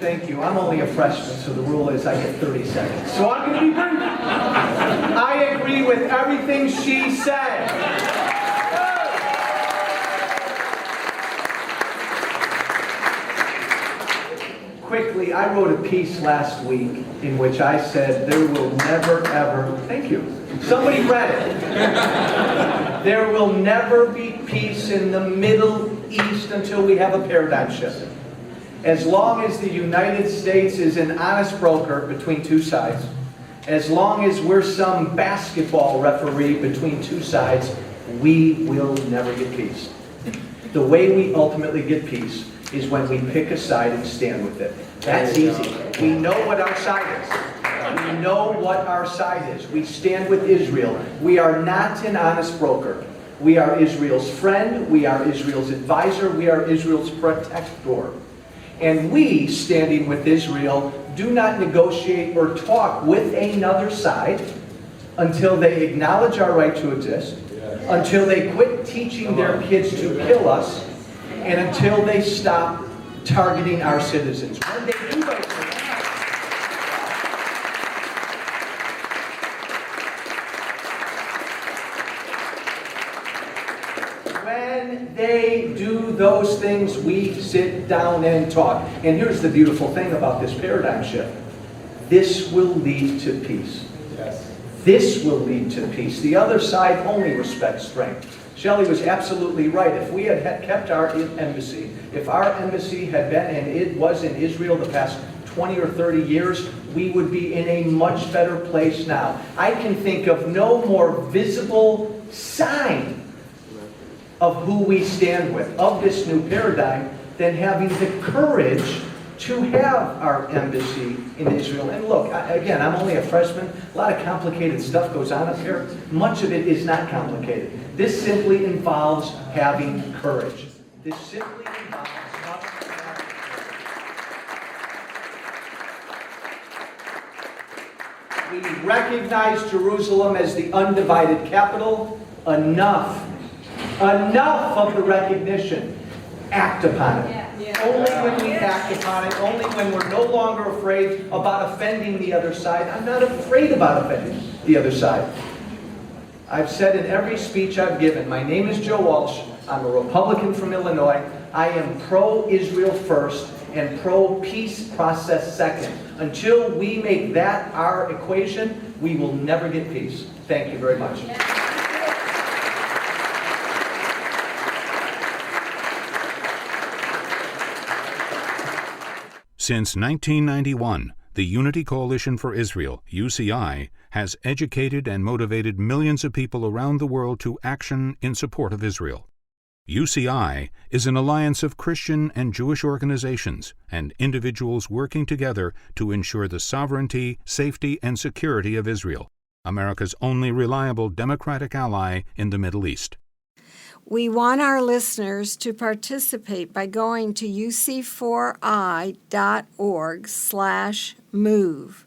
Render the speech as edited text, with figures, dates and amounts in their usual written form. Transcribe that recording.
Thank you. I'm only a freshman, so the rule is I get 30 seconds. So I'm going to be brief. I agree with everything she said. Quickly, I wrote a piece last week in which I said there will never, ever, thank you. Somebody read it. There will never be peace in the Middle East until we have a paradigm shift. As long as the United States is an honest broker between two sides, as long as we're some basketball referee between two sides, we will never get peace. The way we ultimately get peace is when we pick a side and stand with it. That's easy. We know what our side is. We know what our side is. We stand with Israel. We are not an honest broker. We are Israel's friend. We are Israel's advisor. We are Israel's protector. And we, standing with Israel, do not negotiate or talk with another side until they acknowledge our right to exist, until they quit teaching their kids to kill us, and until they stop targeting our citizens. When they do those things, we sit down and talk. And here's the beautiful thing about this paradigm shift. This will lead to peace. Yes. This will lead to peace. The other side only respects strength. Shelley was absolutely right. If we had kept our embassy, if our embassy had been, and it was in Israel the past 20 or 30 years, we would be in a much better place now. I can think of no more visible sign of who we stand with, of this new paradigm, than having the courage to have our embassy in Israel. And look, again, I'm only a freshman. A lot of complicated stuff goes on up here. Much of it is not complicated. This simply involves having courage. This simply involves having courage. We recognize Jerusalem as the undivided capital. Enough of the recognition. Act upon it. Only when we act upon it, only when we're no longer afraid about offending the other side. I'm not afraid about offending the other side. I've said in every speech I've given, my name is Joe Walsh. I'm a Republican from Illinois. I am pro-Israel first and pro-peace process second. Until we make that our equation, we will never get peace. Thank you very much. Since 1991, the Unity Coalition for Israel, UCI, has educated and motivated millions of people around the world to action in support of Israel. UCI is an alliance of Christian and Jewish organizations and individuals working together to ensure the sovereignty, safety, and security of Israel, America's only reliable democratic ally in the Middle East. We want our listeners to participate by going to uc4i.org/move.